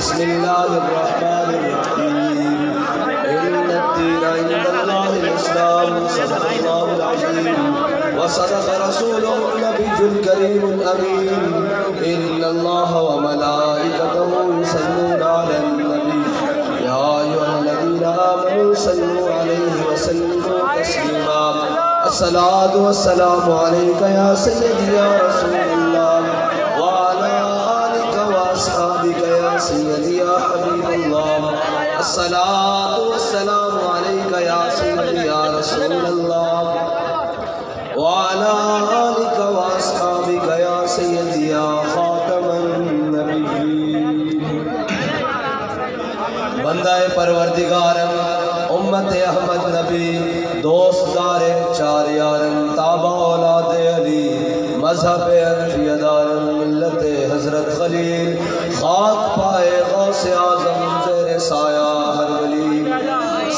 بسم اللہ الرحمن الرحیم ان الدین عند اللہ الاسلام صدق اللہ العظیم وصدق رسوله النبی الکریم الامین ان اللہ وملائکته یصلون علی النبی یا ایھا الذین آمنوا صلوا علیہ وسلموا تسلیما الصلاۃ والسلام علیک یا سیدی یا رسول اللہ وعلی آلک واصحابک یا سیدی یا حبیب اللہ الصلاۃ والسلام علیک یا سیدی یا رسول اللہ وعلی آلک واصحابک یا سیدی یا خاتم النبیین بندہ پروردگارم امت احمد نبی دوست دار چار یارن تابع اولاد علی مذہب انفیہ دارن ملت حضرت خلیل خاک پائے غوث اعظم زیر سایہ ہر ولی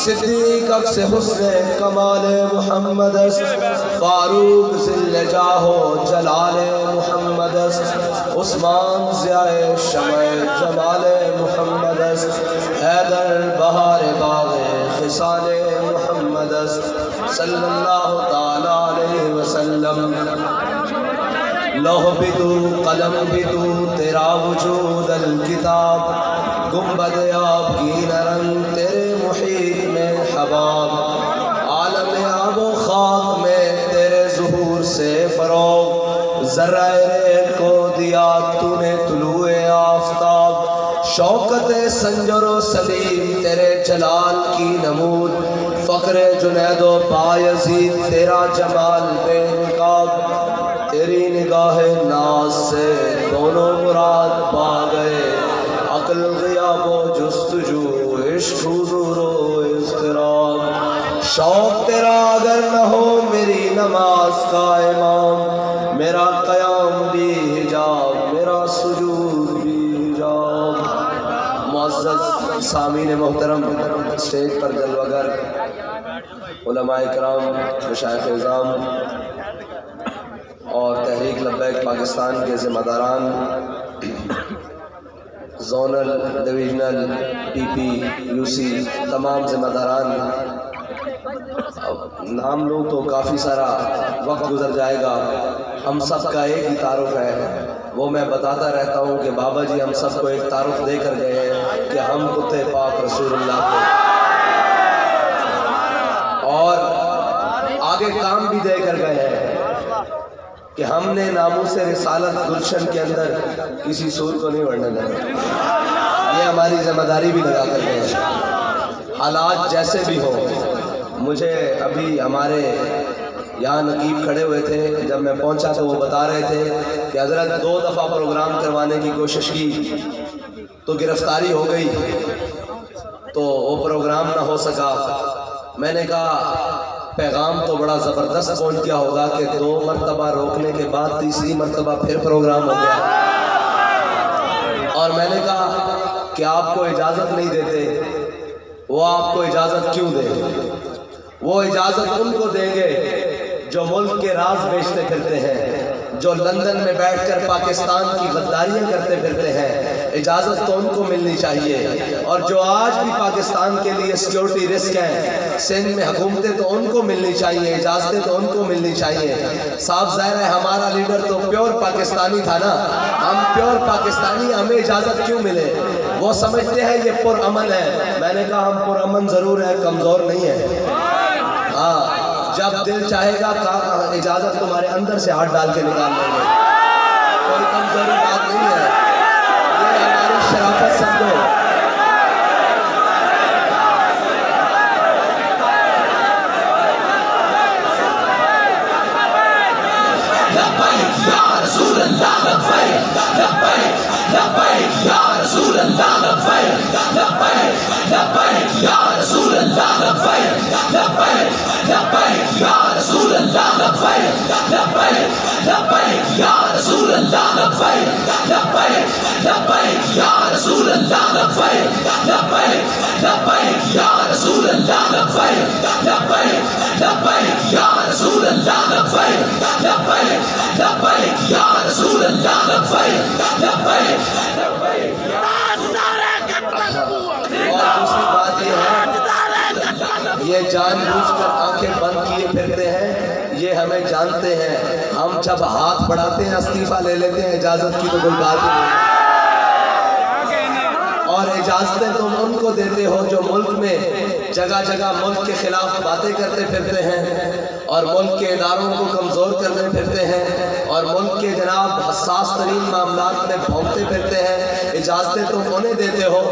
صدیق اکس حسن کمال محمد فاروق ذل جاہ و جلال محمد عثمان ضیاء شمع جمال محمد حیدر بہار باغ خصال محمد صلی اللہ تعالی علیہ وسلم لوح بھی تو قلم بھی تو تیرا وجود الکتاب گنبد آب کی نرنگ تیرے محیط میں حباب عالم آب و خاک میں تیرے ظہور سے فروغ ذرہ ریت کو دیا تو نے طلوع آفتاب شوکت سنجر و سلیم تیرے جلال کی نمود فقر جنید و بایزید تیرا جمال بے نقاب تیری نگاہ ناز سے دونوں مراد پا گئے عقل غیاب و جستجو عشق حضور و اضطراب شوق تیرا اگر نہ ہو میری نماز کا امام میرا قیام بھی حجاب میرا سجود بھی حجاب معزز سامعین محترم اسٹیج پر جلوگر علماء کرام مشائخ اعظام اور تحریک لبیک پاکستان کے ذمہ داران زونل ڈویژنل پی پی یو سی تمام ذمہ داران نام لوں تو کافی سارا وقت گزر جائے گا ہم سب کا ایک ہی تعارف ہے وہ میں بتاتا رہتا ہوں کہ بابا جی ہم سب کو ایک تعارف دے کر گئے ہیں کہ ہم کتے پاک رسول اللہ کو اور آگے کام بھی دے کر گئے ہیں کہ ہم نے ناموس رسالت گلشن کے اندر کسی سور کو نہیں ورننے دیا یہ ہماری ذمہ داری بھی لگا کر گئے ہیں حالات جیسے بھی ہوں مجھے ابھی ہمارے یہاں نقیب کھڑے ہوئے تھے جب میں پہنچا تو وہ بتا رہے تھے کہ حضرت 2 دفعہ پروگرام کروانے کی کوشش کی تو گرفتاری ہو گئی تو وہ پروگرام نہ ہو سکا میں نے کہا پیغام تو بڑا زبردست پہنچ گیا ہوگا کہ 2 مرتبہ روکنے کے بعد تیسری مرتبہ پھر پروگرام ہو گیا اور میں نے کہا کہ آپ کو اجازت نہیں دیتے وہ آپ کو اجازت کیوں دیں وہ اجازت ان کو دیں گے جو ملک کے راز بیچتے پھرتے ہیں جو لندن میں بیٹھ کر پاکستان کی غداریاں کرتے پھرتے ہیں اجازت تو ان کو ملنی چاہیے اور جو آج بھی پاکستان کے لیے سیکیورٹی رسک ہیں سندھ میں حکومتیں تو ان کو ملنی چاہیے اجازتیں تو ان کو ملنی چاہیے صاف ظاہر ہے ہمارا لیڈر تو پیور پاکستانی تھا نا ہم پیور پاکستانی ہمیں اجازت کیوں ملے وہ سمجھتے ہیں یہ پرامن ہے میں نے کہا ہم پرامن ضرور ہیں کمزور نہیں ہیں ہاں جب دل چاہے گا اجازت تمہارے اندر سے ہاتھ ڈال کے نکال لیں گے کوئی کمزوری بات نہیں ہے یہ ہماری شرافت سمجھو لبیک یا رسول اللہ لبیک لبیک لبیک یا رسول اللہ لبیک لبیک لبیک یا رسول اللہ لبیک لبیک لبیک یا رسول اللہ لبیک لبیک لبیک یا رسول اللہ لبیک لبیک لبیک یا رسول اللہ لبیک لبیک لبیک یا رسول اللہ لبیک لبیک لبیک یا رسول اللہ لبیک لبیک لبیک یا رسول اللہ لبیک لبیک لبیک یا جان بوجھ کر آنکھیں بند کیے پھرتے ہیں، یہ ہمیں جانتے ہیں۔ ہم جب ہاتھ بڑھاتے ہیں استعفیٰ لے لیتے ہیں، اجازت کی تو کوئی بات نہیں، اور اجازتیں تم ان کو دیتے ہو جو ملک میں جگہ جگہ ملک کے خلاف باتیں کرتے پھرتے ہیں اور ملک کے اداروں کو کمزور کرتے پھرتے ہیں اور ملک کے جناب حساس ترین معاملات میں بھونکتے پھرتے ہیں۔ اجازتیں تم انہیں دیتے ہو،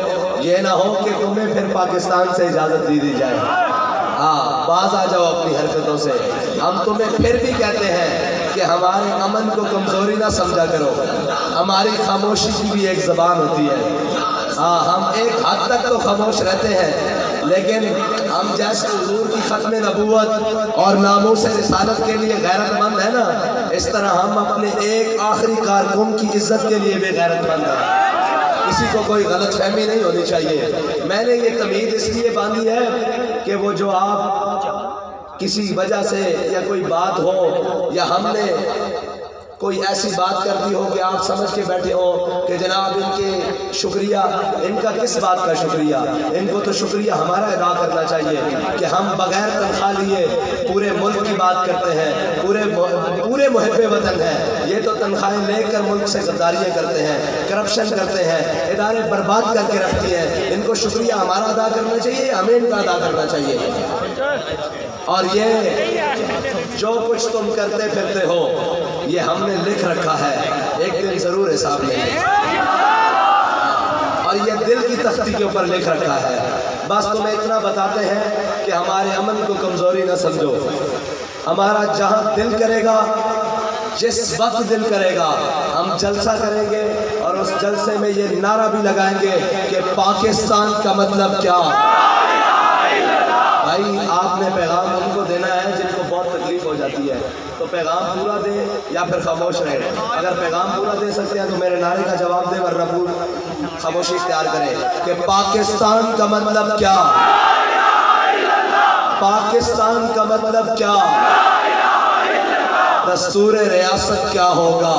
یہ نہ ہو کہ تمہیں پھر پاکستان سے اجازت دی جائے۔ ہاں، باز آ جاؤ اپنی حرکتوں سے۔ ہم تمہیں پھر بھی کہتے ہیں کہ ہمارے امن کو کمزوری نہ سمجھا کرو، ہماری خاموشی کی بھی ایک زبان ہوتی ہے۔ ہاں، ہم ایک حد تک تو خاموش رہتے ہیں، لیکن ہم جیسے حضور کی ختم نبوت اور ناموس رسالت کے لیے غیرت مند ہے نا، اس طرح ہم اپنے ایک آخری کارکن کی عزت کے لیے بھی غیرت مند ہیں۔ کسی کو کوئی غلط فہمی نہیں ہونی چاہیے۔ میں نے یہ تمہید اس لیے باندھی ہے کہ وہ جو آپ کسی وجہ سے یا کوئی بات ہو یا ہم نے کوئی ایسی بات کر دی ہو کہ آپ سمجھ کے بیٹھے ہو کہ جناب ان کے شکریہ، ان کا کس بات کا شکریہ؟ ان کو تو شکریہ ہمارا ادا کرنا چاہیے کہ ہم بغیر تنخواہ لیے پورے ملک کی بات کرتے ہیں، پورے محب وطن ہیں۔ یہ تو تنخواہیں لے کر ملک سے غداریاں کرتے ہیں، کرپشن کرتے ہیں، ادارے برباد کر کے رکھتی ہیں۔ ان کو شکریہ ہمارا ادا کرنا چاہیے، ہمیں ان کا ادا کرنا چاہیے۔ اور یہ جو کچھ تم کرتے پھرتے ہو یہ ہم نے لکھ رکھا ہے، ایک دن ضرور حساب لیں گے، اور یہ دل کی تختی کے اوپر لکھ رکھا ہے۔ بس تمہیں اتنا بتاتے ہیں کہ ہمارے امن کو کمزوری نہ سمجھو۔ ہمارا جہاں دل کرے گا، جس وقت دل کرے گا، ہم جلسہ کریں گے اور اس جلسے میں یہ نعرہ بھی لگائیں گے کہ پاکستان کا مطلب کیا۔ بھائی آپ نے پیغام ان کو دینا ہے جن کو بہت تکلیف ہو جاتی ہے، تو پیغام پورا دیں یا پھر خاموش رہیں۔ اگر پیغام پورا دے سکتے ہیں تو میرے نعرے کا جواب دیں، ورنہ پورا خاموشی اختیار کریں کہ پاکستان کا مطلب کیا، پاکستان کا مطلب کیا، دستور ریاست کیا ہوگا۔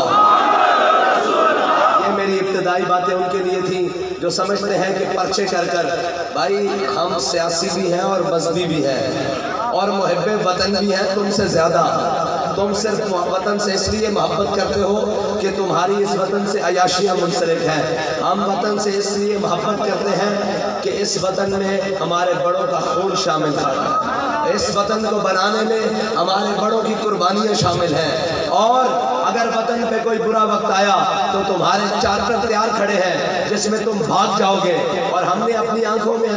یہ میری ابتدائی باتیں ان کے لیے تھیں جو سمجھتے ہیں کہ پرچے کر کر، بھائی ہم سیاسی بھی ہیں اور مذہبی بھی ہیں اور محب وطن بھی ہیں تم سے زیادہ۔ تم صرف وطن سے اس لیے محبت کرتے ہو کہ تمہاری اس وطن سے عیاشیاں منسلک ہیں۔ ہم وطن سے اس لیے محبت کرتے ہیں کہ اس وطن میں ہمارے بڑوں کا خون شامل ہے، اس وطن کو بنانے میں ہمارے بڑوں کی قربانیاں شامل ہیں، اور اگر وطن پہ کوئی برا وقت آیا تو تمہارے چارٹر تیار کھڑے ہیں جس میں تم بھاگ جاؤ گے۔ اور ہم نے اپنی آنکھوں میں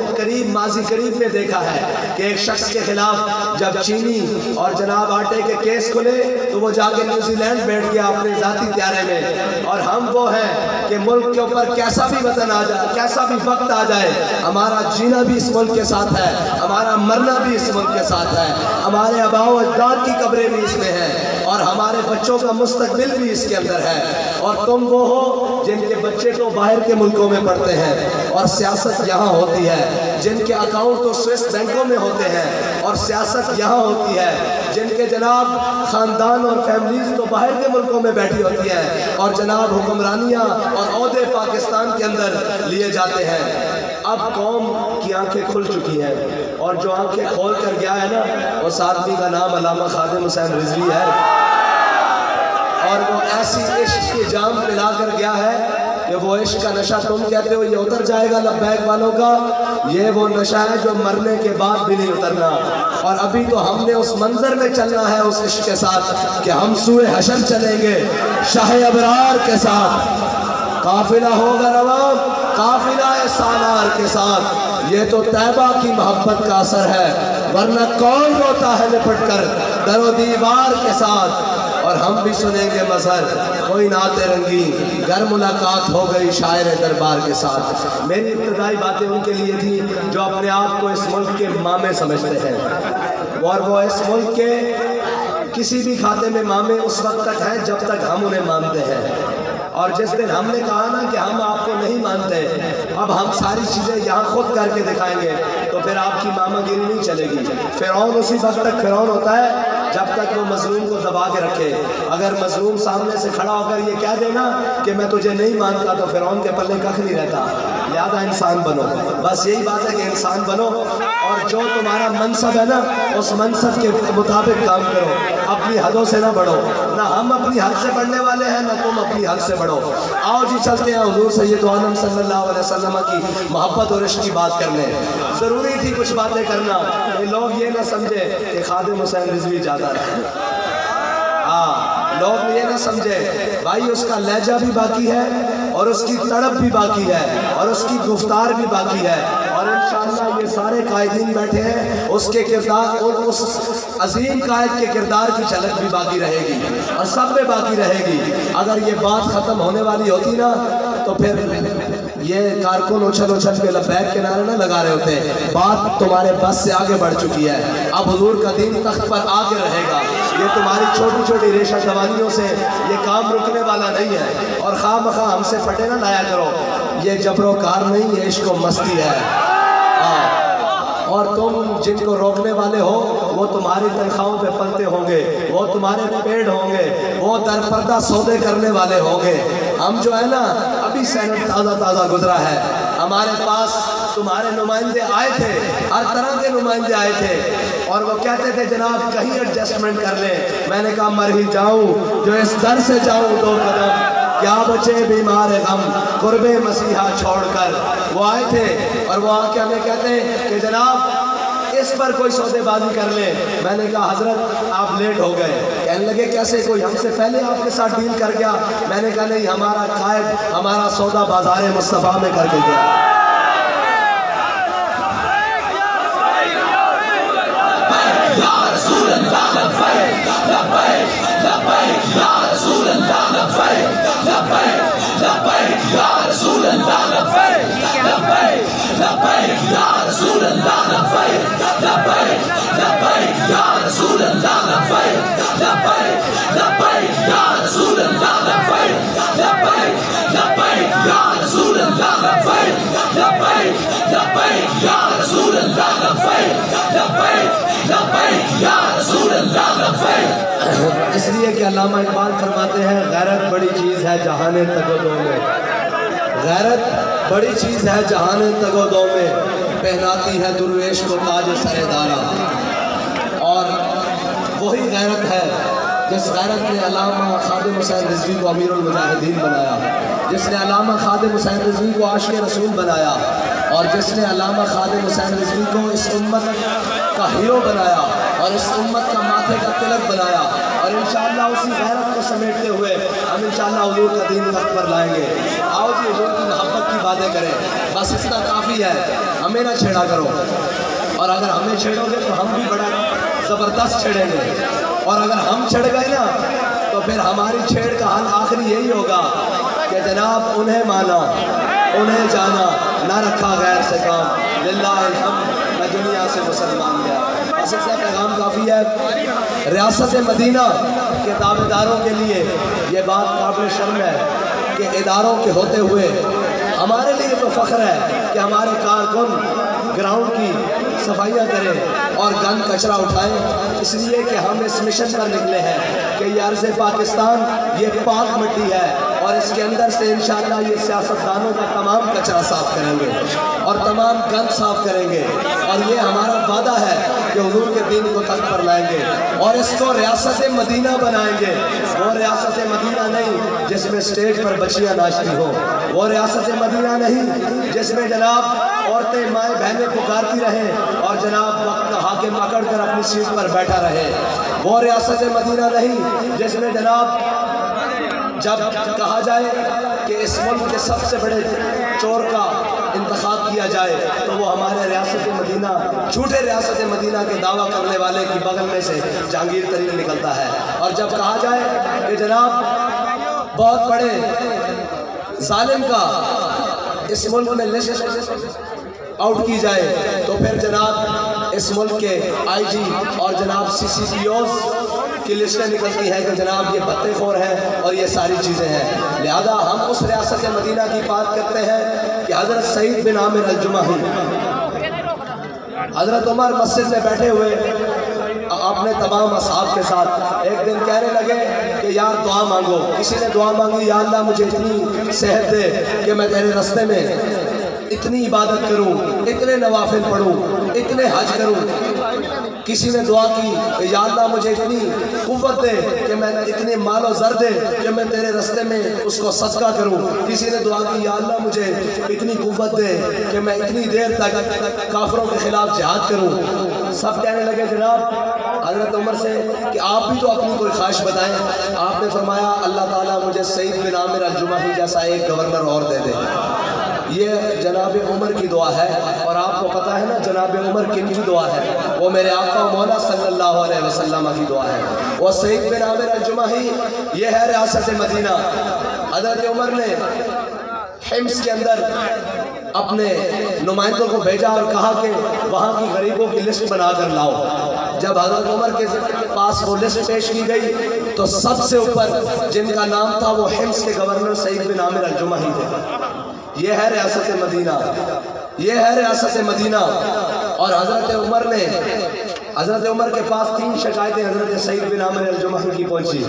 ماضی قریب میں دیکھا ہے کہ ایک شخص کے خلاف جب چینی اور جناب آٹے کے کیس کھلے تو وہ جا کے نیوزی لینڈ بیٹھ گیا اپنے ذاتی طیارے میں، اور ہم وہ ہیں کہ ملک کے اوپر کیسا بھی وطن آ جائے، کیسا بھی وقت آ جائے، ہمارا جینا بھی اس ملک کے ساتھ ہے، ہمارا مرنا بھی اس ملک کے ساتھ ہے، ہمارے آباء و اجداد کی قبریں بھی اس میں ہیں، اور ہمارے بچوں کا مستقبل بھی اس کے اندر ہے۔ اور تم وہ ہو جن کے بچے تو باہر کے ملکوں میں پڑھتے ہیں اور سیاست یہاں ہوتی ہے، جن کے اکاؤنٹ تو سوئس بینکوں میں ہوتے ہیں اور سیاست یہاں ہوتی ہے، جن کے جناب خاندان اور فیملیز تو باہر کے ملکوں میں بیٹھی ہوتی ہیں اور جناب حکمرانیاں اور عہدے پاکستان کے اندر لیے جاتے ہیں۔ اب قوم کی آنکھیں کھل چکی ہیں، اور جو آنکھیں کھول کر گیا ہے نا، اس آدمی کا نام علامہ خادم حسین رضوی ہے، اور وہ ایسی عشق کے جام پلا کر گیا ہے کہ وہ عشق کا نشہ تم کہتے ہو یہ اتر جائے گا لبیک والوں کا، یہ وہ نشہ ہے جو مرنے کے بعد بھی نہیں اترنا۔ اور ابھی تو ہم نے اس منظر میں چلنا ہے اس عشق کے ساتھ کہ ہم سوئے حشر چلیں گے شاہ ابرار کے ساتھ، قافلہ ہوگا روان قافلہ سالار کے ساتھ۔ یہ تو طیبہ کی محبت کا اثر ہے، ورنہ کون روتا ہے لپٹ کر در و دیوار کے ساتھ۔ اور ہم بھی سنیں گے مظہر کوئی نعت رنگی گر ملاقات ہو گئی شاعر دربار کے ساتھ۔ میری ابتدائی باتیں ان کے لیے تھی جو اپنے آپ کو اس ملک کے مامے سمجھتے ہیں، اور وہ اس ملک کے کسی بھی کھاتے میں مامے اس وقت تک ہیں جب تک ہم انہیں مانتے ہیں، اور جس دن ہم نے کہا نا کہ ہم آپ کو نہیں مانتے، اب ہم ساری چیزیں یہاں خود کر کے دکھائیں گے، تو پھر آپ کی ماما گیری نہیں چلے گی۔ فرعون اسی وقت تک فرعون ہوتا ہے جب تک وہ مظلوم کو دبا کے رکھے. اگر مظلوم سامنے سے کھڑا ہو کر یہ کہہ دینا کہ میں تجھے نہیں مانتا تو فرعون کے پلے کخ نہیں رہتا. لہذا انسان بنو. بس یہی بات ہے کہ انسان بنو اور جو تمہارا منصب ہے نا اس منصب کے مطابق کام کرو. اپنی حدوں سے نہ بڑھو. نہ ہم اپنی حد سے بڑھنے والے ہیں نہ تم اپنی حد سے بڑھو. آؤ جی چلتے ہیں حضور سید عالم صلی اللہ علیہ وسلم کی محبت اور عشق کی بات کرنے. ضروری تھی کچھ باتیں کرنا کہ لوگ یہ نہ سمجھے کہ خادم حسین رضوی زیادہ رہے. لوگ یہ نہ سمجھے بھائی اس کا لہجہ بھی باقی ہے اور اس کی تڑپ بھی باقی ہے اور اس کی گفتار بھی باقی ہے. اور انشاءاللہ یہ سارے قائدین بیٹھے ہیں اس کے کردار اور اس عظیم قائد کے کردار کی جھلک بھی باقی رہے گی اور سب میں باقی رہے گی. اگر یہ بات ختم ہونے والی ہوتی نا تو پھر یہ کارکن اچھل اچھل کے لبیک کے نعرے نہ لگا رہے ہوتے. بات تمہارے بس سے آگے بڑھ چکی ہے. اب حضور کا دین تخت پر آگے رہے گا. یہ تمہاری چھوٹی چھوٹی ریشہ دوانیوں سے یہ کام رکنے والا نہیں ہے. اور خواہ مخواہ ہم سے پٹے نہ لایا کرو. یہ جبر و کار نہیں ہے عشق و مستی ہے. اور تم جن کو روکنے والے ہو وہ تمہاری تنخواہوں پہ پلتے ہوں گے, وہ تمہارے پیڑ ہوں گے, وہ در پردہ سودے کرنے والے ہوں گے. ہم جو ہے نا ابھی سینٹ تازہ تازہ گزرا ہے, ہمارے پاس تمہارے نمائندے آئے تھے, ہر طرح کے نمائندے آئے تھے اور وہ کہتے تھے جناب کہیں ایڈجسٹمنٹ کر لیں. میں نے کہا مر ہی جاؤں جو اس در سے جاؤں 2 قدم, کیا بچے بیمار غم قرب مسیحا چھوڑ کر. وہ آئے تھے اور وہ آ کے ہمیں کہتے ہیں کہ جناب اس پر کوئی سودے بازی کر لیں. میں نے کہا حضرت آپ لیٹ ہو گئے. کہنے لگے کیسے, کوئی ہم سے پہلے آپ کے ساتھ ڈیل کر گیا. میں نے کہا نہیں, ہمارا قائد ہمارا سودا بازار مصطفیٰ میں کر کے گیا. اس لیے کہ علامہ اقبال فرماتے ہیں غیرت بڑی چیز ہے جہان تگ و دو میں. غیرت بڑی چیز ہے جہان تگ و دو میں, پہناتی ہے درویش کو تاج سر دارا. اور وہی غیرت ہے جس غیرت نے علامہ خادم حسین رضوی کو امیر المجاہدین بنایا, جس نے علامہ خادم حسین رضوی کو عاشق رسول بنایا, اور جس نے علامہ خادم حسین رضوی کو اس امت کا ہیرو بنایا اور اس امت کا ماتھے کا تلک بنایا. اور انشاءاللہ اسی غیرت کو سمیٹتے ہوئے ہم انشاءاللہ حضور کا دین وقت پر لائیں گے. آؤ جی حضور کی محبت کی باتیں کریں. بس اتنا کافی ہے, ہمیں نہ چھیڑا کرو. اور اگر ہمیں چھیڑو گے تو ہم بھی بڑا زبردست چھیڑیں گے, اور اگر ہم چھڑ گئے نا تو پھر ہماری چھیڑ کا حل آخری یہی ہوگا کہ جناب انہیں مانا انہیں جانا, نہ رکھا غیر سے کام, للہ الحمد میں دنیا سے مسلمان گیا. بس اتنا پیغام کافی ہے. ریاست مدینہ کے دعویداروں کے لیے یہ بات قابل شرم ہے کہ اداروں کے ہوتے ہوئے ہمارے لیے تو فخر ہے کہ ہمارے کارکن گراؤنڈ کی صفائیاں کریں اور گند کچرا اٹھائیں, اس لیے کہ ہم اس مشن پر نکلے ہیں کہ یہ عرض پاکستان یہ پاک مٹی ہے اور اس کے اندر سے انشاءاللہ یہ سیاستدانوں کا تمام کچرا صاف کریں گے اور تمام گند صاف کریں گے. اور یہ ہمارا وعدہ ہے کہ حضور کے دین کو تخت پر لائیں گے اور اس کو ریاست مدینہ بنائیں گے. وہ ریاست مدینہ نہیں جس میں اسٹیج پر بچیاں ناچتی ہوں, وہ ریاست مدینہ نہیں جس میں جناب عورتیں مائیں بہنیں پکارتی رہیں اور جناب وقت کا حاکم اکڑ کر اپنی سیٹ پر بیٹھا رہے. وہ ریاست مدینہ نہیں جس میں جناب جب کہا جائے کہ اس ملک کے سب سے بڑے چور کا انتخاب کیا جائے تو وہ ہمارے ریاست مدینہ, جھوٹے ریاست مدینہ کے دعویٰ کرنے والے کی بغل میں سے جہانگیر ترین نکلتا ہے. اور جب کہا جائے کہ جناب بہت بڑے ظالم کا اس ملک میں لسٹ آؤٹ کی جائے تو پھر جناب اس ملک کے آئی جی اور جناب CCPOs کی لسٹیں نکلتی ہیں کہ جناب یہ بھتے خور ہیں اور یہ ساری چیزیں ہیں. لہذا ہم اس ریاست مدینہ کی بات کرتے ہیں کہ حضرت سعید بن عامر الجمحی, حضرت عمر مسجد میں بیٹھے ہوئے اپنے تمام اصحاب کے ساتھ ایک دن کہنے لگے کہ یار دعا مانگو. کسی نے دعا مانگی یا اللہ مجھے اتنی صحت دے کہ میں تیرے رستے میں اتنی عبادت کروں, اتنے نوافل پڑھوں, اتنے حج کروں. کسی نے دعا کی کہ یا اللہ مجھے اتنی قوت دے کہ میں اتنے مال و زر دے کہ میں تیرے رستے میں اس کو صدقہ کروں. کسی نے دعا کی یا اللہ مجھے اتنی قوت دے کہ میں اتنی دیر تک کافروں کے خلاف جہاد کروں. سب کہنے لگے جناب حضرت عمر سے کہ آپ بھی تو اپنی کوئی خواہش بتائیں. آپ نے فرمایا اللہ تعالیٰ مجھے سعید بن عامر الجمحی جیسا ایک گورنر اور دے دے. یہ جناب عمر کی دعا ہے, اور آپ کو پتہ ہے نا جناب عمر کن کی دعا ہے؟ وہ میرے آقا و مولا صلی اللہ علیہ وسلم کی دعا ہے. وہ سعید بن عامر الجمحی یہ ہے ریاست مدینہ. حضرت عمر نے حمص کے اندر اپنے نمائندوں کو بھیجا اور کہا کہ وہاں کی غریبوں کی لسٹ بنا کر لاؤ. جب حضرت عمر کے پاس وہ لسٹ پیش کی گئی تو سب سے اوپر جن کا نام تھا وہ حمص کے گورنر سعید بن عامر الجمحی تھے. یہ ہے ریاست مدینہ, یہ ہے ریاست مدینہ. اور حضرت عمر کے پاس 3 شکایتیں حضرت سعید بن عامر الجمحی کی پہنچی.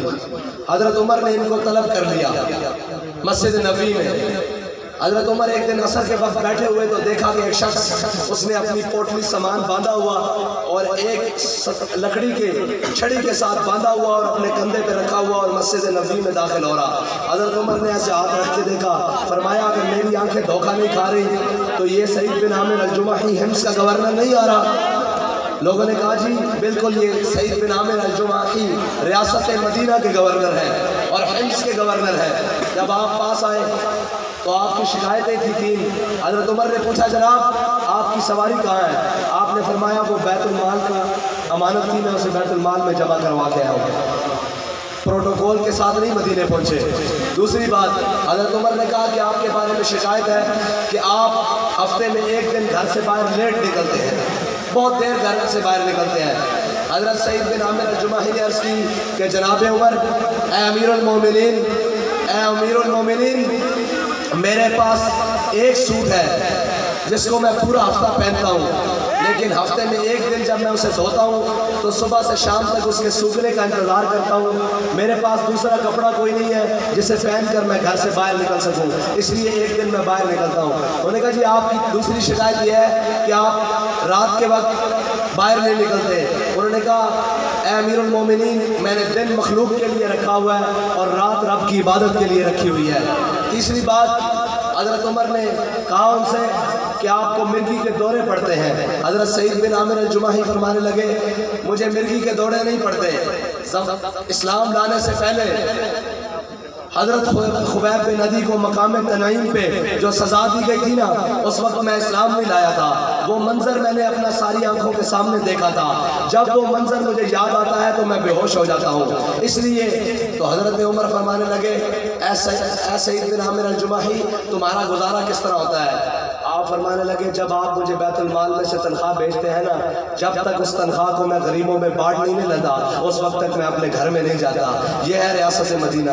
حضرت عمر نے ان کو طلب کر لیا مسجد نبوی میں. حضرت عمر ایک دن عصر کے وقت بیٹھے ہوئے تو دیکھا کہ ایک شخص اس نے اپنی پوٹلی سامان باندھا ہوا اور ایک لکڑی کے چھڑی کے ساتھ باندھا ہوا اور اپنے کندھے پہ رکھا ہوا اور مسجد نبوی میں داخل ہو رہا. حضرت عمر نے ایسے ہاتھ رکھ کے دیکھا, فرمایا اگر میری آنکھیں دھوکہ نہیں کھا رہی تو یہ سعید بن عامر الجمحی حمص کا گورنر نہیں آ رہا. لوگوں نے کہا جی بالکل یہ سعید بن عامر الجمحی ریاست مدینہ کے گورنر ہیں اور حمص کے گورنر ہیں. جب آپ پاس آئے تو آپ کی شکایتیں تھی 3. حضرت عمر نے پوچھا جناب آپ کی سواری کہاں ہے؟ آپ نے فرمایا وہ بیت المال کا امانت تھی, میں اسے بیت المال میں جمع کروا کے آیا ہوں. پروٹوکول کے ساتھ نہیں مدینے پہنچے. دوسری بات حضرت عمر نے کہا کہ آپ کے بارے میں شکایت ہے کہ آپ ہفتے میں 1 دن گھر سے باہر لیٹ نکلتے ہیں, بہت دیر گھر سے باہر نکلتے ہیں. حضرت سعید بن عامر الجمحی نے عرض کی کہ جناب عمر اے امیر المومنین, اے امیر المومنین, میرے پاس ایک سوٹ ہے جس کو میں پورا ہفتہ پہنتا ہوں, لیکن ہفتے میں 1 دن جب میں اسے دھوتا ہوں تو صبح سے شام تک اس کے سوکھنے کا انتظار کرتا ہوں. میرے پاس دوسرا کپڑا کوئی نہیں ہے جسے پہن کر میں گھر سے باہر نکل سکوں, اس لیے 1 دن میں باہر نکلتا ہوں. انہوں نے کہا جی آپ کی دوسری شکایت یہ ہے کہ آپ رات کے وقت باہر نہیں نکلتے. انہوں نے کہا اے امیر المومنین, میں نے دن مخلوق کے لیے رکھا ہوا ہے اور رات رب کی عبادت کے لیے رکھی ہوئی ہے. تیسری بات حضرت عمر نے کہا ان سے کہ آپ کو مرگی کے دورے پڑتے ہیں. حضرت سعید بن عامر الجمحی فرمانے لگے مجھے مرگی کے دورے نہیں پڑتے. اسلام لانے سے پہلے حضرت خبیب بن عدی کو مقام تنعیم پہ جو سزا دی گئی تھی نا, اس وقت میں اسلام نہیں لایا تھا. وہ منظر میں نے اپنا ساری آنکھوں کے سامنے دیکھا تھا. جب وہ منظر مجھے یاد آتا ہے تو میں بے ہوش ہو جاتا ہوں. اس لیے تو حضرت عمر فرمانے لگے اے سعید بن عامر الجمحی تمہارا گزارا کس طرح ہوتا ہے؟ آپ فرمانے لگے جب آپ مجھے بیت المال میں سے تنخواہ بھیجتے ہیں نا, جب تک اس تنخواہ کو میں غریبوں میں بانٹ نہیں لیتا اس وقت تک میں اپنے گھر میں نہیں جاتا. یہ ہے ریاست مدینہ,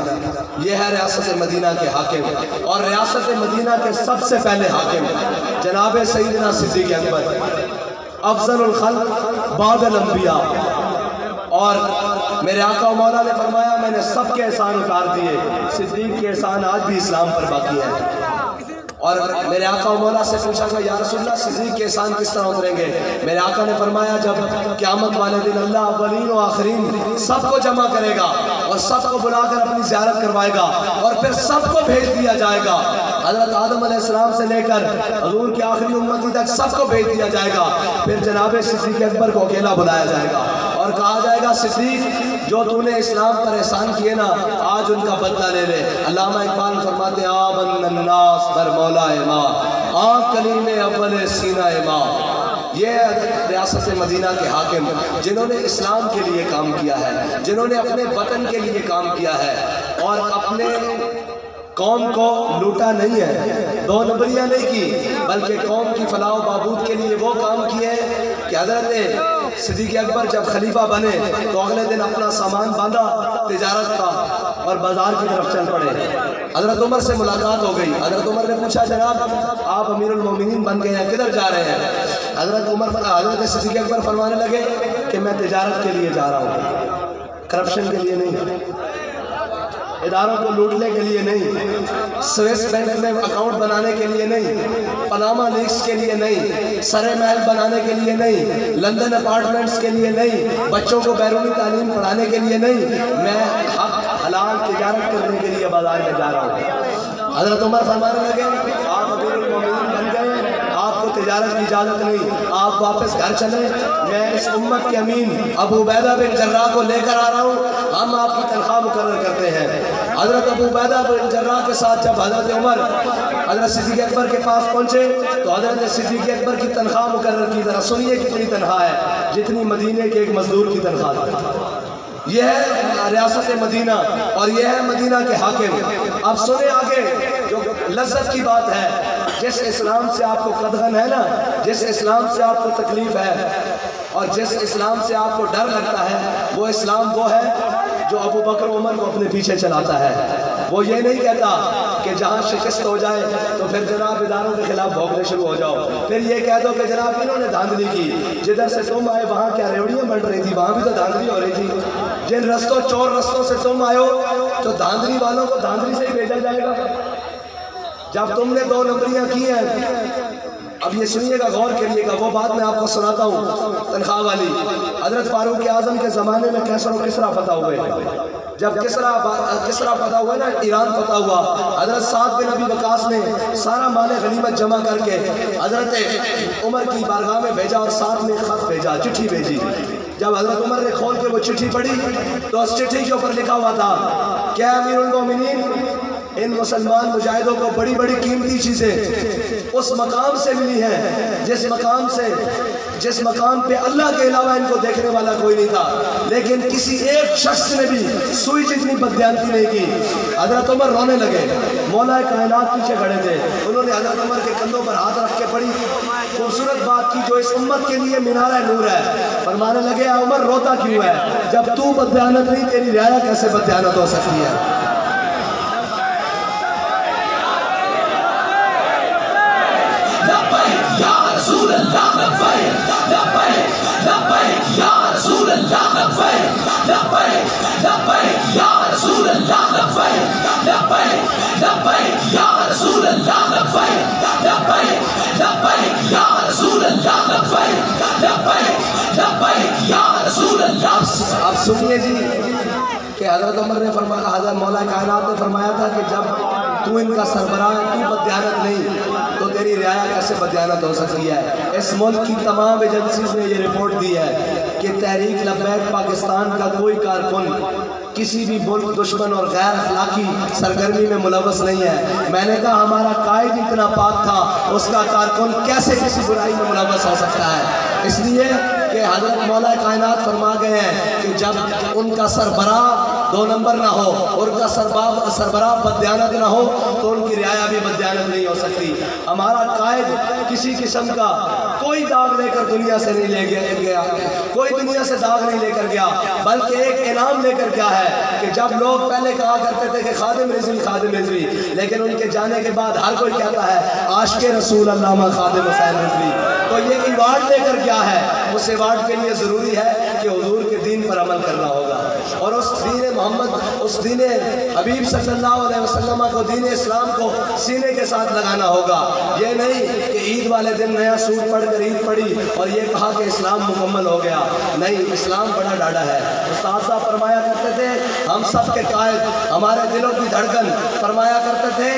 یہ ہے ریاست مدینہ کے حاکم. اور ریاست مدینہ کے سب سے پہلے حاکم جناب سیدنا صدیق اکبر, افضل الخلق بعد الانبیاء. اور میرے آقا و مولا نے فرمایا میں نے سب کے احسان اتار دیے, صدیق کے احسان آج بھی اسلام پر باقی ہے. اور میرے آقا و مولا سے پوچھا کہ یا رسول اللہ صدیق کے احسان کس طرح اتریں گے؟ میرے آقا نے فرمایا جب قیامت والے دن اللہ اولین و آخرین سب کو جمع کرے گا اور سب کو بلا کر اپنی زیارت کروائے گا اور پھر سب کو بھیج دیا جائے گا. حضرت آدم علیہ السلام سے لے کر حضور کی آخری امتی تک سب کو بھیج دیا جائے گا. پھر جناب صدیق اکبر کو اکیلا بلایا جائے گا اور کہا جائے گا صدیق جو تو نے اسلام پر احسان کیے نا آج ان کا بدلہ لے لے. علامہ اقبال فرماتے ہیں آمن الناس بر مولا ماں آن کلیم اول سینہ ماں. یہ ریاست مدینہ کے حاکم جنہوں نے اسلام کے لیے کام کیا ہے, جنہوں نے اپنے وطن کے لیے کام کیا ہے اور اپنے قوم کو لوٹا نہیں ہے, 2 نمبریاں نہیں کی, بلکہ قوم کی فلاح و بہبود کے لیے وہ کام کیے کہ حضرت صدیق اکبر جب خلیفہ بنے تو اگلے دن اپنا سامان باندھا تجارت کا اور بازار کی طرف چل پڑے۔ حضرت عمر سے ملاقات ہو گئی۔ حضرت عمر نے پوچھا جناب آپ امیر المومنین بن گئے ہیں، کدھر جا رہے ہیں؟ حضرت صدیق اکبر فرمانے لگے کہ میں تجارت کے لیے جا رہا ہوں، کرپشن کے لیے نہیں، اداروں کو لوٹنے کے لیے نہیں، سویس بینک میں اکاؤنٹ بنانے کے لیے نہیں، پاناما لیکس کے لیے نہیں، سرے محل بنانے کے لیے نہیں، لندن اپارٹمنٹس کے لیے نہیں، بچوں کو بیرونی تعلیم پڑھانے کے لیے نہیں، میں حق حلال تجارت کرنے کے لیے بازار میں جا رہا ہوں۔ حضرت عمر فرمانے لگے آپ امیر المومنین بن گئے، آپ کو تجارت کی اجازت نہیں، آپ واپس گھر چلیں، میں اس امت کے امین ابو عبیدہ بن جراح کو لے کر آ رہا ہوں، ہم آپ کی تنخواہ مقرر کرتے ہیں۔ حضرت ابو عبیدہ بن جراح کے ساتھ جب حضرت عمر حضرت صدیق اکبر کے پاس پہنچے تو حضرت صدیق اکبر کی تنخواہ مقرر کی۔ ذرا سنیے کتنی تنخواہ ہے، جتنی مدینے کے ایک مزدور کی تنخواہ تھی۔ یہ ہے ریاست مدینہ اور یہ ہے مدینہ کے حاکم۔ اب سنیں آگے جو لذت کی بات ہے، جس اسلام سے آپ کو قدغن ہے نا، جس اسلام سے آپ کو تکلیف ہے اور جس اسلام سے آپ کو ڈر لگتا ہے، وہ اسلام وہ ہے جو ابو بکر عمر کو اپنے پیچھے چلاتا ہے۔ وہ یہ نہیں کہتا کہ جہاں شکست ہو جائے تو پھر جناب اداروں کے خلاف بھوکنے شروع ہو جاؤ، پھر یہ کہہ دو کہ جناب انہوں نے دھاندلی کی، جدھر سے تم آئے وہاں کیا ریوڑیاں بن رہی تھی، وہاں بھی تو دھاندلی ہو رہی تھی، جن رستوں چور رستوں سے تم آئے ہو تو دھاندلی والوں کو دھاندلی سے ہی بھیجا جائے گا۔ جب تم نے 2 نمبریاں کی ہیں، اب یہ سنیے گا، غور کریے گا، وہ بات میں آپ کو سناتا ہوں تنخواہ والی۔ حضرت فاروق اعظم کے زمانے میں کیسر و کسرا فتح ہوئے، جب کسرا فتح ہوا نا، ایران فتح ہوا، حضرت سعد بن ابی وقاص نے سارا مال غنیمت جمع کر کے حضرت عمر کی بارگاہ میں بھیجا اور ساتھ میں خط بھیجا، چٹھی بھیجی۔ جب حضرت عمر نے کھول کے وہ چٹھی پڑھی تو اس چٹھی کے اوپر لکھا ہوا تھا، کیا امیر المومنین ان مسلمان مجاہدوں کو بڑی بڑی قیمتی چیزیں اس مقام سے ملی ہیں جس مقام پہ اللہ کے علاوہ ان کو دیکھنے والا کوئی نہیں تھا، لیکن کسی ایک شخص نے بھی سوئی جتنی بددیانتی نہیں کی۔ حضرت عمر رونے لگے، مولا کائنات پیچھے کھڑے تھے، انہوں نے حضرت عمر کے کندھوں پر ہاتھ رکھ کے بڑی خوبصورت بات کی جو اس امت کے لیے مینار نور ہے۔ فرمانے لگے عمر روتا کیوں ہے، جب تو بددیانت نہیں تیری رعایا کیسے بددیانت ہو سکتی ہے؟ آپ سنیے جی کہ حضرت عمر نے فرمایا، حضرت مولا کائنات نے فرمایا تھا کہ جب تو ان کا سربراہ ہے، تو بددیانت نہیں تو تیری رعایا کیسے بددیانت ہو سکتی ہے؟ اس ملک کی تمام ایجنسیز نے یہ رپورٹ دی ہے کہ تحریک لبیک پاکستان کا کوئی کارکن کسی بھی ملک دشمن اور غیر اخلاقی سرگرمی میں ملوث نہیں ہے۔ میں نے کہا ہمارا قائد اتنا پاک تھا، اس کا کارکن کیسے کسی برائی میں ملوث ہو سکتا ہے؟ اس لیے کہ حضرت مولا کائنات فرما گئے ہیں کہ جب ان کا سربراہ 2 نمبر نہ ہو، اور ان کا سربراہ بددیانت نہ ہو تو ان کی رعایا بھی بددیانت نہیں ہو سکتی۔ ہمارا قائد کسی قسم کا کوئی داغ لے کر دنیا سے نہیں لے گیا، کوئی دنیا سے داغ نہیں لے کر گیا، بلکہ ایک انعام لے کر گیا ہے کہ جب لوگ پہلے کہا کرتے تھے کہ خادم رضوی خادم رضوی، لیکن ان کے جانے کے بعد ہر کوئی کہتا ہے عاشق رسول علامہ خادم حسین رضوی، تو یہ ایوارڈ لے کر گیا ہے۔ اس ایوارڈ کے لیے ضروری ہے کہ حضور کے دین پر عمل کرنا ہوگا اور اس دین محمد، اس دین حبیب صلی اللہ علیہ وسلم کو، دین اسلام کو سینے کے ساتھ لگانا ہوگا۔ یہ نہیں کہ عید والے دن نیا سوٹ پڑھ کر عید پڑھی اور یہ کہا کہ اسلام مکمل ہو گیا، نہیں، اسلام بڑا ڈاڈا ہے۔ استاد صاحب فرمایا کرتے تھے، ہم سب کے قائد، ہمارے دلوں کی دھڑکن، فرمایا کرتے تھے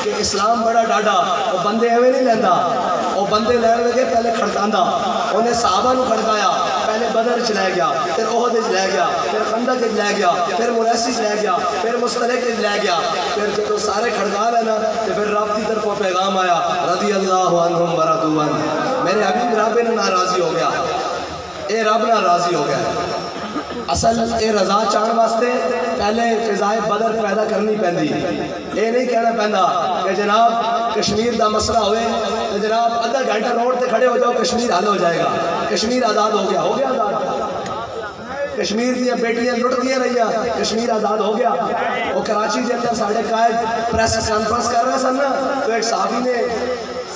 کہ اسلام بڑا ڈاڈا، وہ بندے ایویں نہیں لینا، وہ بندے لین لگے پہلے کھڑکاندہ، انہیں صحابہ نو کھڑکایا، پہلے بدر چ لے گیا، پھر احد چ لے گیا، پھر خندق چ لے گیا، پھر مریسی چ لے گیا، پھر مستلق چ لے گیا، پھر جب سارے کھڑکا لینا تو پھر رب کی طرفوں پیغام آیا، رضی اللہ عنہم ورضوا عنہ، میرے حبیب رب نے ناراضی ہو گیا، اے رب نہ راضی ہو گیا۔ اصل یہ رضا چاہن واسطے پہلے فضائے بدر پیدا کرنی پیندی، یہ نہیں کہنا پہندا کہ جناب کشمیر دا مسئلہ ہوئے تو جناب آدھا گھنٹہ روڈ تے کھڑے ہو جاؤ کشمیر حل ہو جائے گا، کشمیر آزاد ہو گیا آزاد، کشمیر دیا بیٹیاں لٹ دیا رہی، کشمیر آزاد ہو گیا۔ وہ کراچی کے اندر ساڑھے قائد پریس کانفرنس کر رہے سن نا، تو ایک صحابی نے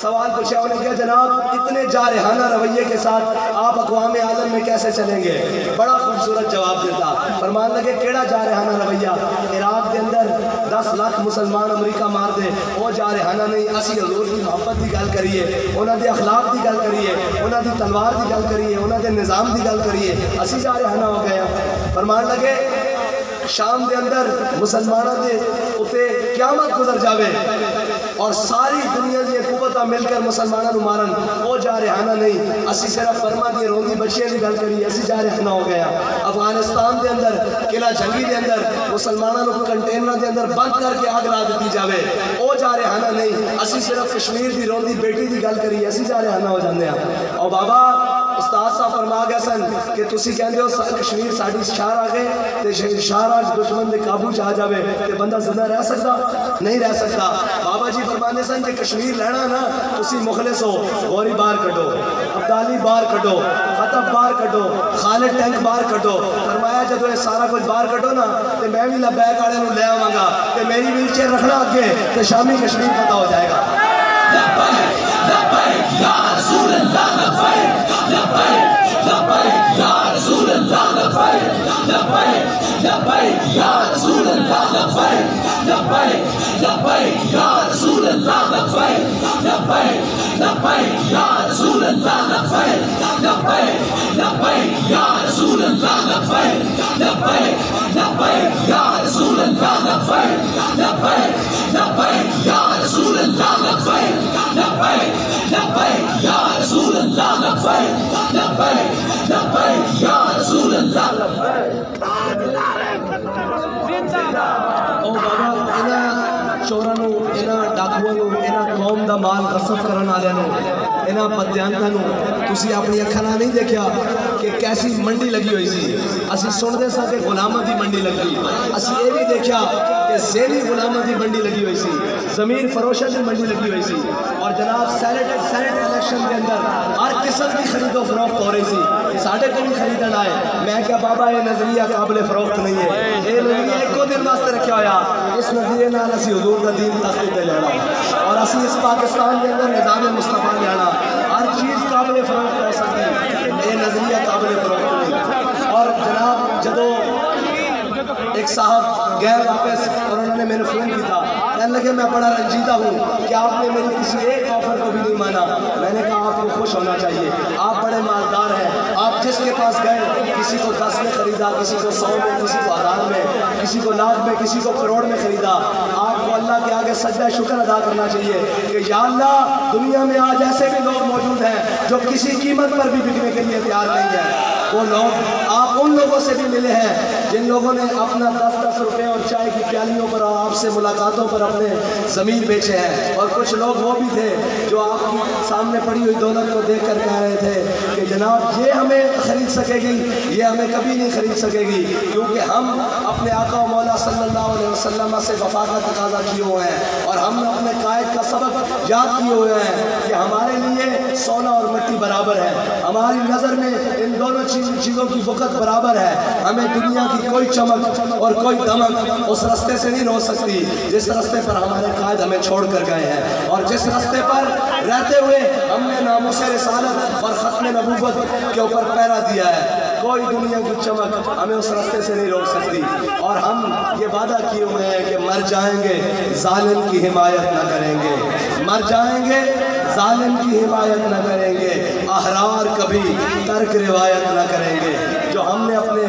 سوال پوچھا، انہوں نے کہا جناب اتنے جارحانہ رویے کے ساتھ آپ اقوام عالم میں کیسے چلیں گے؟ بڑا خوبصورت جواب دیتا، فرمان لگے کیڑا جارحانہ رویہ؟ عراق کے اندر 10 لاکھ مسلمان امریکہ مار دے، وہ جارحانہ نہیں، اسی حضور کی محبت کی گل کریے، انہوں دے اخلاق کی گل کریے، انہوں دی تلوار کی گل کریے، انہوں دے نظام کی گل کریے، اسی جارحانہ ہو گیا۔ فرمان لگے شام دے اندر مسلمانوں دے اتے قیامت گزر جاوے اور ساری دنیا دی قوتاں مل کر مسلمانوں کو مارن، وہ جارحانہ نہیں، اسی صرف فرما دی روندی بچیاں دی گل کری، اسی جارحانہ ہو گیا۔ افغانستان دے اندر قلعہ جنگی دے اندر مسلمانوں کو کنٹینر دے اندر بند کر کے آگ لا دیتی جاوے، وہ جارحانہ نہیں، اسی صرف کشمیر دی روندی بیٹی دی گل کری، اسی جارحانہ ہو جاندے ہیں۔ اور بابا استاد صاحب فرما گئے سن کہ تسی کہندے ہو کشمیر ساڈی شہر آ گئے تے شہر آج دشمن دے قابو چ آ جاوے تے بندہ زندہ رہ سکتا نہیں رہ سکتا۔ بابا جی فرمانے سن کہ کشمیر لینا نا تسی مخلص ہو، غوری باہر کڈو، عبدالی باہر کڈو، خطب باہر کڈو، خالد ٹینک باہر کڈو۔ فرمایا جدو یہ سارا کچھ باہر کڈو نا تے میں بھی لبیک والے نوں لے آواں گا تے میری ویل چیئر رکھنا اگے تے شامی کشمیر پتہ ہو جائے گا۔ لبیک لبیک یا رسول اللہ، لبیک لبیک لبیک یا رسول اللہ، لبیک لبیک لبیک یا رسول اللہ، لبیک لبیک لبیک یا رسول اللہ، لبیک لبیک لبیک یا رسول اللہ، لبیک لبیک لبیک یا رسول اللہ، لبیک لبیک لبیک یا رسول اللہ، لبیک لبیک لبیک یا رسول اللہ، لبیک لبیک لبیک یا رسول اللہ، لبیک لبیک لبیک یا رسول اللہ، لبیک۔ او بابا انہاں چوراں نوں، انہاں ڈاکوؤں نوں، انہاں قوم دا مال غصب کرن والے نوں، انہاں بدیانتاں نوں تسی اپنی اکھاں نال نہیں دیکھیا کہ کیسی منڈی لگی ہوئی سی؟ اسی سنتے سا کہ غلاماں دی منڈی لگی، اسی یہ بھی دیکھا کہ ذیلی غلاماں دی منڈی لگی ہوئی سی، ضمیر فروشاں دی منڈی لگی ہوئی سی، اور جناب سینٹ الیکشن کے اندر ہر قسم کی خرید و فروخت ہو رہی سی، ساڑھے کو بھی خریدن آئے۔ میں کیا بابا یہ نظریہ قابل فروخت نہیں ہے، یہ نظریہ ایک کو دن واسطے رکھا ہویا، اس نظریے نال اسی حضور کا دین تخت تے لینا اور اسی اس پاکستان کے اندر نظام مصطفیٰ لینا، ہر چیز قابل فروخت ہو سکتی، یہ نظریہ قابل فروخت نہیں۔ اور جناب جدو ایک صاحب گئے واپس اور انہوں نے میرے فون کی تھا، کہنے لگے میں بڑا رنجیدہ ہوں کہ آپ نے میری کسی ایک آفر کو بھی نہیں مانا۔ میں نے کہا آپ کو خوش ہونا چاہیے، آپ بڑے مالدار ہیں، آپ جس کے پاس گئے کسی کو 10 میں خریدا، کسی کو 100 میں، کسی کو 1000 میں، کسی کو لاکھ میں، کسی کو کروڑ میں خریدا۔ آپ کو اللہ کے آگے سجدہ شکر ادا کرنا چاہیے کہ یا اللہ دنیا میں آج ایسے بھی لوگ موجود ہیں جو کسی قیمت پر بھی بکنے کے لیے تیار نہیں ہیں۔ وہ لوگ آپ ان لوگوں سے بھی ملے ہیں جن لوگوں نے اپنا 10-10 روپے اور چائے کی پیالیوں پر اور آپ سے ملاقاتوں پر اپنے زمین بیچے ہیں، اور کچھ لوگ وہ بھی تھے جو آپ کی سامنے پڑی ہوئی دولت کو دیکھ کر کہہ رہے تھے کہ جناب یہ ہمیں خرید سکے گی، یہ ہمیں کبھی نہیں خرید سکے گی، کیونکہ ہم اپنے آقا و مولا صلی اللہ علیہ وسلم سے وفا کا تقاضا کیے ہوئے ہیں، اور ہم نے اپنے قائد کا سبق یاد کیے ہوئے ہیں کہ ہمارے لیے سونا اور مٹی برابر ہے، ہماری نظر میں ان دونوں چیزوں کی وقت برابر ہے، ہمیں دنیا کی کوئی چمک اور کوئی دمک اس رستے سے نہیں روک سکتی جس رستے پر ہمارے قائد ہمیں چھوڑ کر گئے ہیں، اور جس رستے پر رہتے ہوئے ہم نے ناموس رسالت اور ختم نبوت کے اوپر پہرا دیا ہے، کوئی دنیا کی چمک ہمیں اس رستے سے نہیں روک سکتی، اور ہم یہ وعدہ کیے ہوئے ہیں کہ مر جائیں گے ظالم کی حمایت نہ کریں گے، مر جائیں گے ظالم کی حمایت نہ کریں گے، احرار کبھی ترک روایت نہ کریں گے۔ جو ہم نے اپنے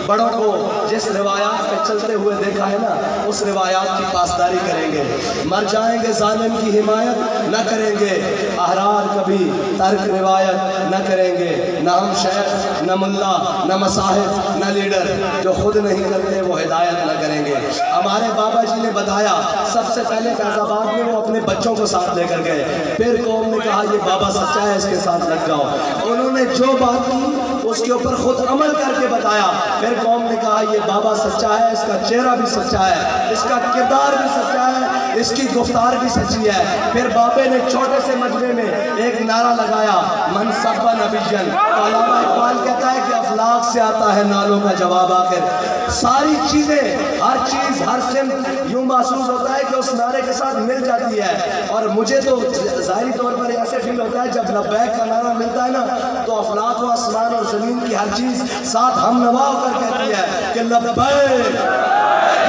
بڑوں کو جس روایات پہ چلتے ہوئے دیکھا ہے نا، اس روایات کی پاسداری کریں گے، مر جائیں گے ظالم کی حمایت نہ کریں گے، احرار کبھی ترک روایت نہ کریں گے، نہ ہم شیخ نہ ملا نہ مصاحب نہ لیڈر، جو خود نہیں کرتے وہ ہدایت نہ کریں گے۔ ہمارے بابا جی نے بتایا سب سے پہلے فیض آباد میں وہ اپنے بچوں کو ساتھ لے کر گئے، پھر قوم نے کہا یہ بابا سچا ہے اس کے ساتھ لگ جاؤ، انہوں نے جو بات کی وہ اس کے اوپر خود عمل کر کے بتایا. پھر قوم نے کہا یہ بابا سچا ہے, اس کا چہرہ بھی سچا ہے, اس کا کردار بھی سچا ہے, اس کی گفتار بھی سچی ہے. پھر بابے نے چھوٹے سے مجمع میں ایک نعرہ لگایا, من سب نبیًا. علامہ اقبال کہتا ہے کہ افلاک سے آتا ہے نالوں کا جواب. آخر ساری چیزیں, ہر چیز, ہر سمت یوں محسوس ہوتا ہے کہ اس نعرے کے ساتھ مل جاتی ہے. اور مجھے تو ظاہری طور پر ایسے فیل ہوتا ہے جب لبیک کا نعرہ ملتا ہے نا تو افلاک و آسمان اور زمین کی ہر چیز ساتھ ہم نوا ہو کر کہتی ہے کہ لبیک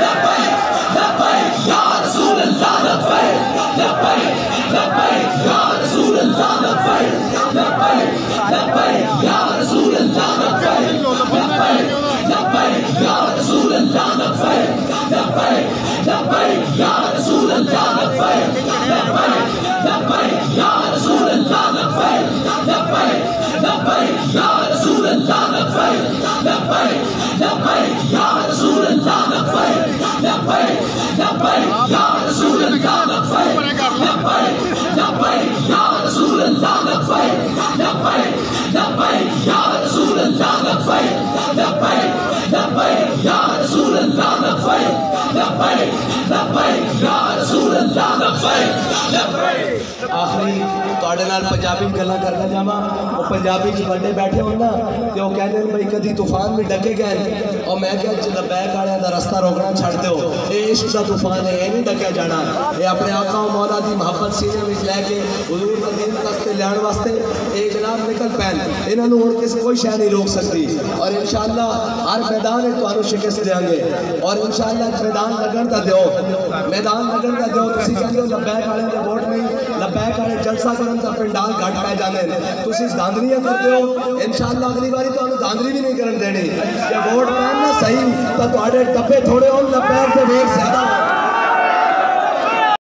لبیک لبیک یا رسول اللہ, لبیک لبیک لبیک یا رسول اللہ, لبیک لبیک لبیک یا رسول اللہ, لبیک لبیک لبیک یا رسول اللہ, لبیک لبیک لبیک یا رسول اللہ, لبیک لبیک لبیک یا رسول اللہ, لبیک لبیک لبیک یا رسول اللہ, لبیک لبیک لبیک یا رسول اللہ, لبیک لبیک لبیک یا رسول اللہ, لبیک لبیک لبیک یا رسول اللہ, لبیک لبیک لبیک یا رسول اللہ, لبیک لبیک لبیک یا رسول اللہ, لبیک لبیک لبیک یا رسول اللہ, لبیک لبیک. آخری تواڈے نال پنجابی گلاں کرنا جاواں. وہ پنجابی چ بندے بیٹھے ہون نا تے وہ کہندے نے بھئی کدی طوفان میں ڈکے گئے, اور میں کہ لبیک والے دا رستہ روکنا چھڑ دیو, اے عشق دا طوفان ہے, اے نہیں ڈکیا جانا. اے اپنے آقا و مولا دی محبت سینے وچ لے کے حضور دا دین تک تے لین واسطے اے جناب نکل پین. انہاں نوں ہن کسی کوئی شے نہیں روک سکتی, اور انشاءاللہ ہر میدان وچ تانوں شکست دیاں گے. اور انشاءاللہ میدان لگن دا دیو, میدان لگن دا دیو. تسی کہندے ہو لبیک والے دے ووٹ نہیں, لبیک والے جلسہ کرن دا پنڈال گھٹ پے جاندے نے, تسی داندریاں کردے ہو. انشاءاللہ اگلی باری تانوں داندری بھی نہیں کرن دینی. کہ ووٹ پین نا صحیح تو تواڈے ڈبے تھوڑے ہون, لبیک دے ووٹ زیادہ